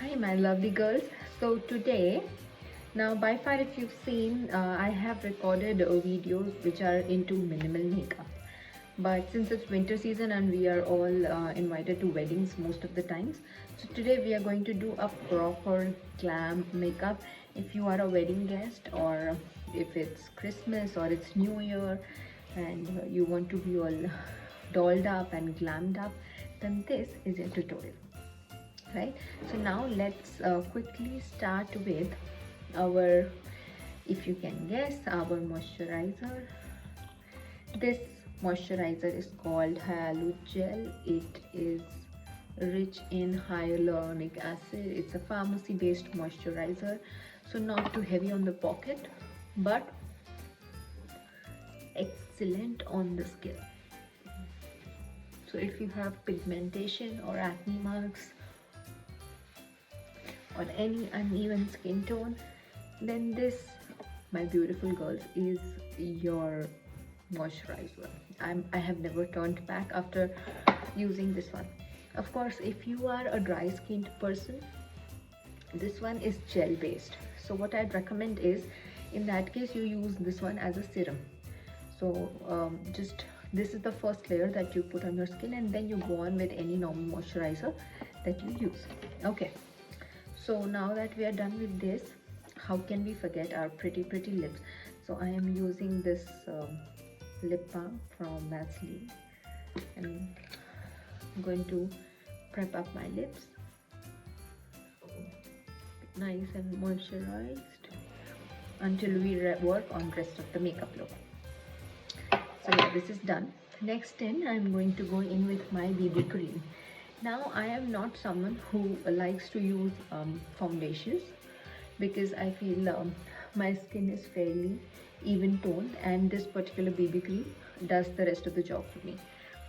Hi my lovely girls. So today, now by far if you've seen, I have recorded videos which are into minimal makeup. But since it's winter season and we are all invited to weddings most of the times, so today we are going to do a proper glam makeup. If you are a wedding guest, or if it's Christmas or it's New Year and you want to be all dolled up and glammed up, then this is your tutorial, right? So now let's quickly start with our, if you can guess, our moisturizer. This moisturizer is called Hyaluronic Gel. It is rich in hyaluronic acid. It's a pharmacy based moisturizer, so not too heavy on the pocket but excellent on the skin. So if you have pigmentation or acne marks or any uneven skin tone, then this, my beautiful girls, is your moisturizer. I have never turned back after using this one. Of course, if you are a dry skinned person, this one is gel based. So what I'd recommend is, in that case, you use this one as a serum. So just this is the first layer that you put on your skin, and then you go on with any normal moisturizer that you use. Okay, so now that we are done with this, how can we forget our pretty lips? So I am using this lip balm from Vaseline, and I'm going to prep up my lips nice and moisturized until we work on rest of the makeup look. So yeah, this is done. Next in, I'm going to go in with my BB cream. Now I am not someone who likes to use foundations, because I feel my skin is fairly even toned and this particular BB cream does the rest of the job for me.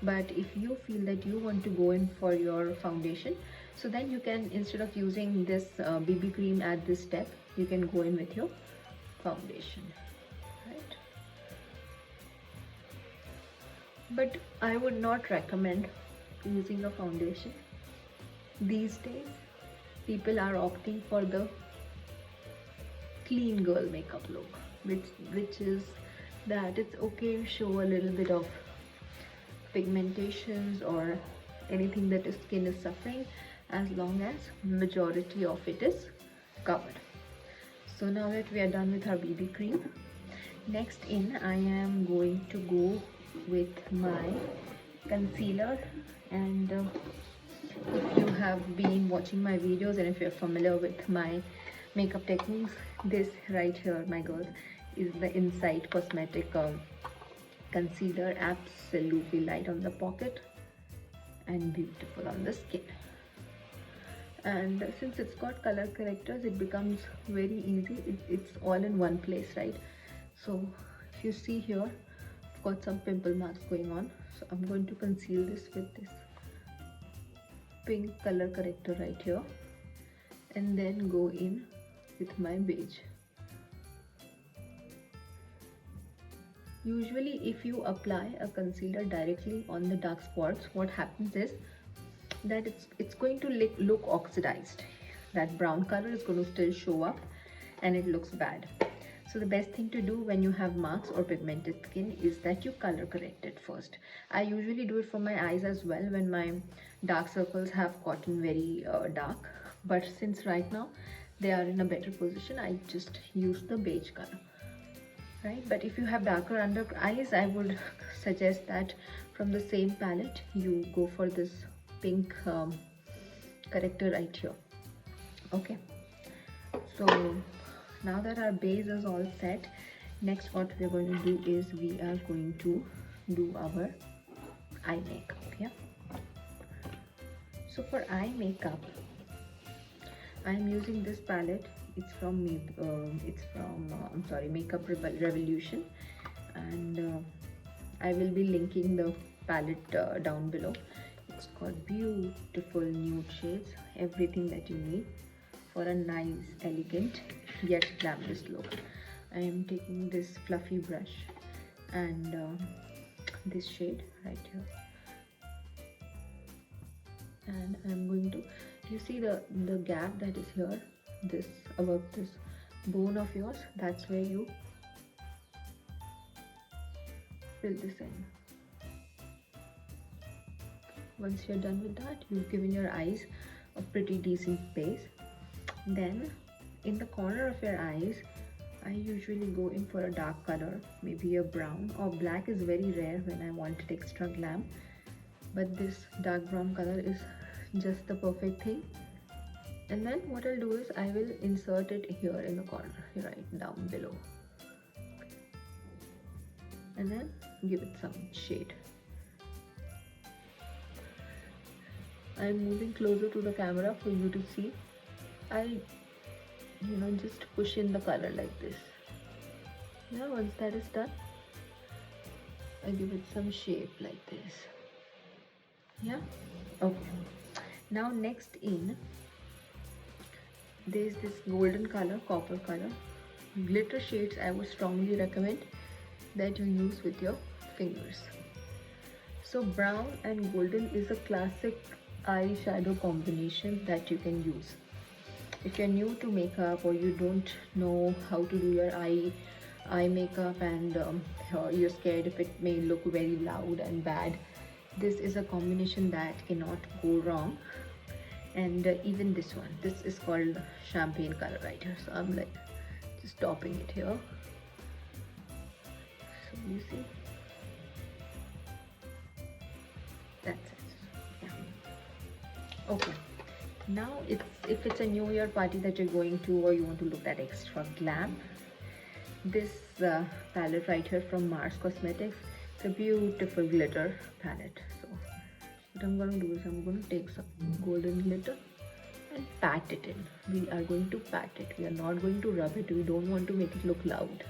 But if you feel that you want to go in for your foundation, so then you can, instead of using this BB cream at this step, you can go in with your foundation, right? But I would not recommend using a foundation. These days people are opting for the clean girl makeup look, which is that it's okay to show a little bit of pigmentations or anything that the skin is suffering, as long as majority of it is covered. So now that we are done with our BB cream, next in, I am going to go with my concealer. And if you have been watching my videos and if you're familiar with my makeup techniques, this right here, my girls, is the Insight Cosmetic concealer. Absolutely light on the pocket and beautiful on the skin. And since it's got color correctors, it becomes very easy. It's all in one place, right? So if you see here, I've got some pimple marks going on, so I'm going to conceal this with this pink color corrector right here, and then go in with my beige. Usually if you apply a concealer directly on the dark spots, what happens is that it's going to look oxidized. That brown color is going to still show up and it looks bad. So the best thing to do when you have marks or pigmented skin is that you color correct it first. I usually do it for my eyes as well when my dark circles have gotten very dark, but since right now they are in a better position, I just use the beige color, right? But if you have darker under eyes, I would suggest that from the same palette you go for this pink corrector right here. Okay, so now that our base is all set, next what we're going to do is we are going to do our eye makeup. Yeah, so for eye makeup, I'm using this palette. It's from Makeup Revolution, and I will be linking the palette down below. It's got beautiful nude shades, everything that you need for a nice, elegant yet glamorous look. I am taking this fluffy brush and this shade right here, and I'm going to You see the gap that is here, this above this bone of yours, that's where you fill this in. Once you're done with that, you've given your eyes a pretty decent base. Then in the corner of your eyes, I usually go in for a dark color, maybe a brown, or black is very rare when I wanted extra glam, but this dark brown color is just the perfect thing. And then what I'll do is I will insert it here in the corner, right down below, and then give it some shade. I'm moving closer to the camera for you to see. I'll just push in the color like this. Yeah, once that is done, I give it some shape like this. Yeah, okay. Now next in, there's this golden color, copper color. Glitter shades I would strongly recommend that you use with your fingers. So brown and golden is a classic eyeshadow combination that you can use. If you're new to makeup or you don't know how to do your eye makeup and you're scared if it may look very loud and bad, this is a combination that cannot go wrong. And even this one, this is called champagne color right here, so I'm like just topping it here. So you see, that's it. Yeah. Okay, now if it's a New Year party that you're going to, or you want to look that extra glam, this palette right here from Mars Cosmetics, it's a beautiful glitter palette. So what I'm going to do is I'm going to take some golden glitter and pat it in. We are going to pat it. We are not going to rub it. We don't want to make it look loud,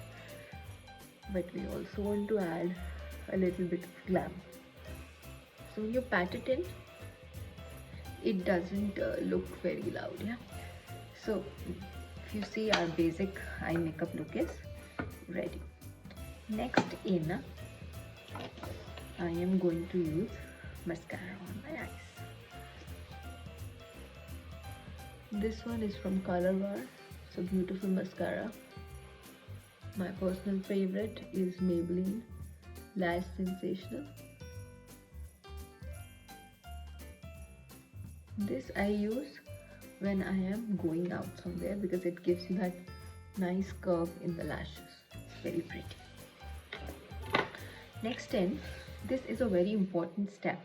but we also want to add a little bit of glam. So when you pat it in, it doesn't look very loud. Yeah. So if you see, our basic eye makeup look is ready. Next in, I am going to use mascara on my eyes. This one is from Color Bar. It's a beautiful mascara. My personal favorite is Maybelline Lash Sensational. This I use when I am going out somewhere because it gives you that nice curve in the lashes. It's very pretty. Next in, this is a very important step.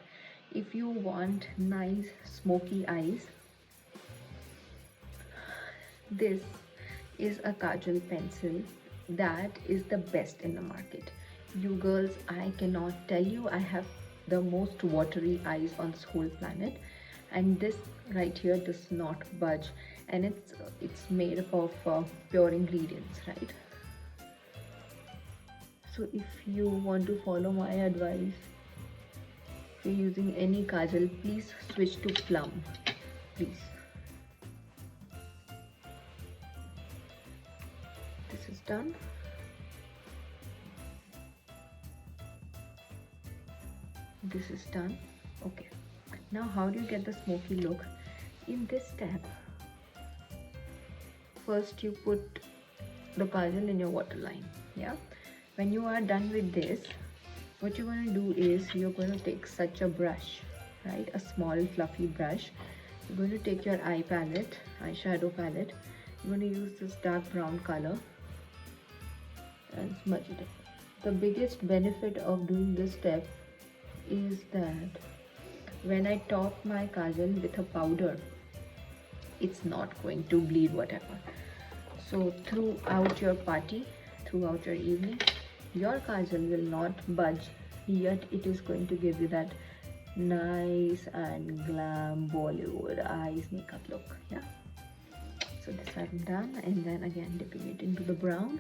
If you want nice smoky eyes, this is a kajal pencil that is the best in the market. You girls, I cannot tell you, I have the most watery eyes on this whole planet, and this right here does not budge, and it's made up of pure ingredients, right? So if you want to follow my advice, if you're using any kajal, please switch to Plum, please. This is done. This is done. Okay, now how do you get the smoky look? In this step, first you put the kajal in your waterline. Yeah, when you are done with this, what you're going to do is you're going to take such a brush, right, a small fluffy brush. You're going to take your eyeshadow palette. You're going to use this dark brown color and smudge it. The biggest benefit of doing this step is that when I top my kajal with a powder, it's not going to bleed whatever. So throughout your party, throughout your evening, your kajal will not budge, yet it is going to give you that nice and glam Bollywood eyes makeup look. Yeah, so this I've done, and then again dipping it into the brown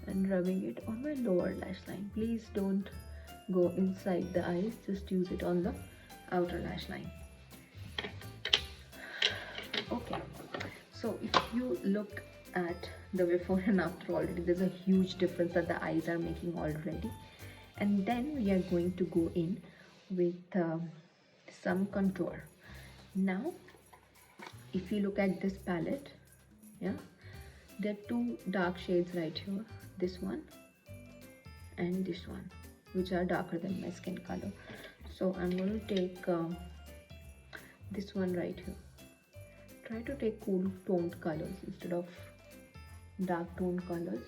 and rubbing it on my lower lash line. Please don't go inside the eyes, just use it on the outer lash line. Okay, so if you look at the before and after already, there's a huge difference that the eyes are making already. And then we are going to go in with some contour. Now if you look at this palette, yeah, there are two dark shades right here, this one and this one, which are darker than my skin color. So I'm going to take this one right here. Try to take cool toned colors instead of dark toned colors.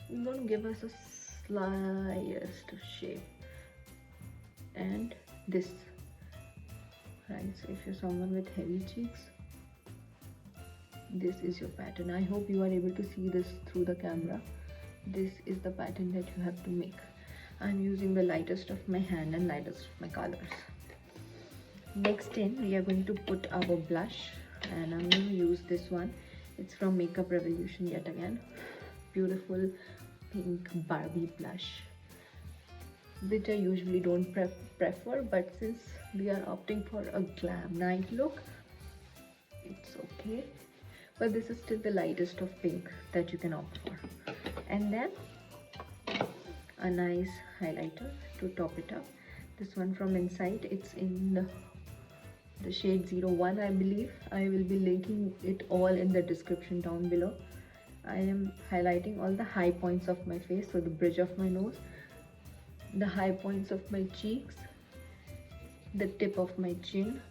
I'm going to give us a slightest shape. And this, right, so if you're someone with heavy cheeks, this is your pattern. I hope you are able to see this through the camera. This is the pattern that you have to make. I'm using the lightest of my hand and lightest of my colors. Next in, we are going to put our blush, and I'm going to use this one. It's from Makeup Revolution yet again. Beautiful pink Barbie blush, which I usually don't prefer, but since we are opting for a glam night look, it's okay. But this is still the lightest of pink that you can opt for. And then a nice highlighter to top it up. This one from Insight, it's in the shade 01, I believe. I will be linking it all in the description down below. I am highlighting all the high points of my face, so the bridge of my nose, the high points of my cheeks, the tip of my chin,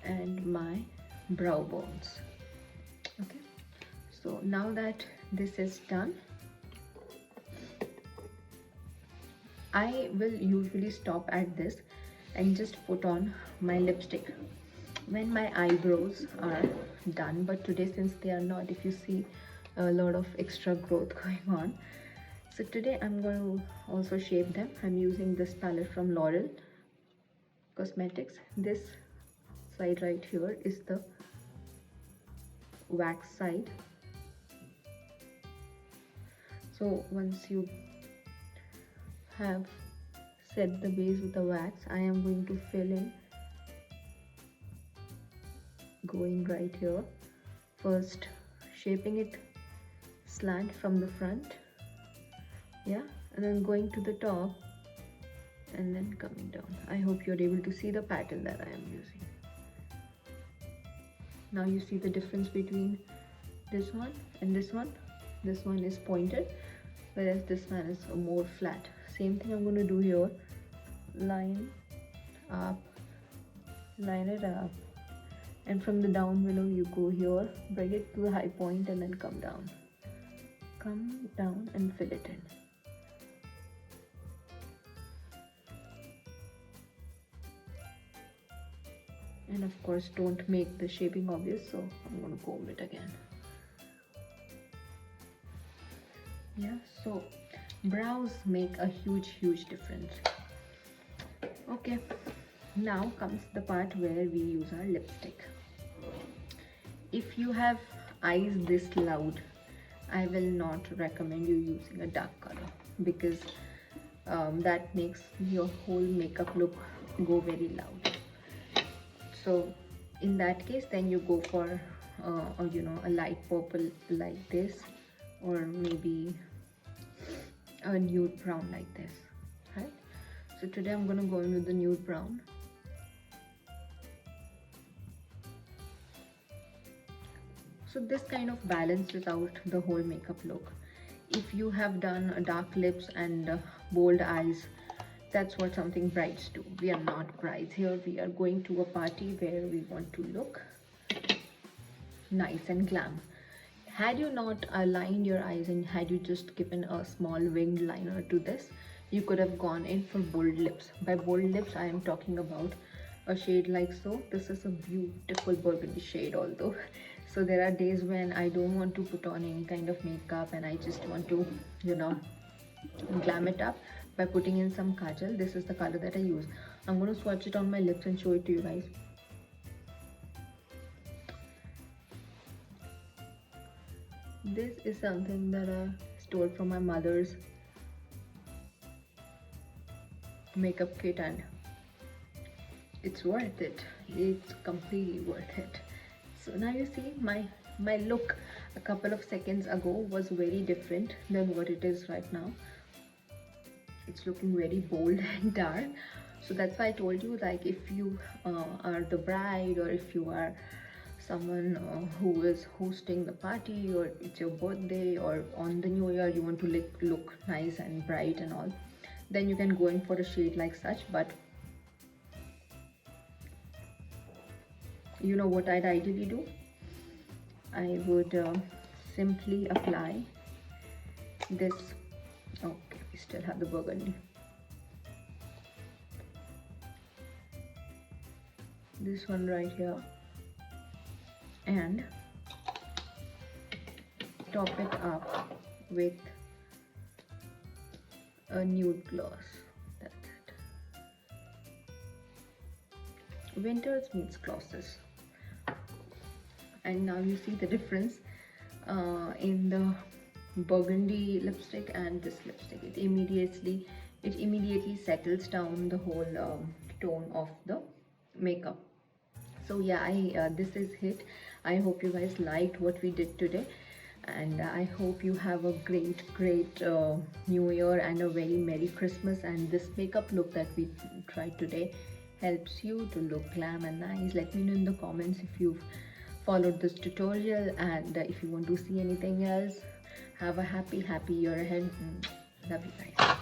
and my brow bones. Okay, so now that this is done, I will usually stop at this and just put on my lipstick when my eyebrows are done. But today, since they are not, if you see a lot of extra growth going on, so today I'm going to also shape them. I'm using this palette from L'Oreal Cosmetics. This side right here is the wax side. So once you have set the base with the wax, I am going to fill in, going right here, first shaping it slant from the front, yeah, and then going to the top and then coming down. I hope you're able to see the pattern that I am using. Now you see the difference between this one and this one. This one is pointed, whereas this one is more flat. Same thing I'm going to do here. Line up, line it up, and from the down below you go here, bring it to the high point and then come down and fill it in. And of course don't make the shaping obvious, so I'm going to comb it again. Yeah, so brows make a huge difference. Okay, now comes the part where we use our lipstick. If you have eyes this loud, I will not recommend you using a dark color, because that makes your whole makeup look go very loud. So in that case, then you go for a light purple like this, or maybe a nude brown like this, right? So today I'm going to go in with the nude brown. So this kind of balances out the whole makeup look. If you have done dark lips and bold eyes, that's what something brides do. We are not brides here. We are going to a party where we want to look nice and glam. Had you not aligned your eyes and had you just given a small winged liner to this, you could have gone in for bold lips. By bold lips, I am talking about a shade like so. This is a beautiful burgundy shade, although. So there are days when I don't want to put on any kind of makeup and I just want to, glam it up by putting in some kajal. This is the color that I use. I'm going to swatch it on my lips and show it to you guys. This is something that I stole from my mother's makeup kit, and it's worth it. It's completely worth it. So now you see my look a couple of seconds ago was very different than what it is right now. It's looking very bold and dark. So that's why I told you, like, if you are the bride, or if you are someone who is hosting the party, or it's your birthday, or on the new year you want to look nice and bright and all, then you can go in for a shade like such. But you know what I'd ideally do? I would simply apply this. Okay, we still have the burgundy. This one right here, and top it up with a nude gloss. That's it. Winters meets glosses. And now you see the difference in the burgundy lipstick and this lipstick. It immediately settles down the whole tone of the makeup. So yeah, this is it. I hope you guys liked what we did today, and I hope you have a great new year and a very merry Christmas. And this makeup look that we tried today helps you to look glam and nice. Let me know in the comments if you've followed this tutorial, and if you want to see anything else. Have a happy year ahead. Love you guys.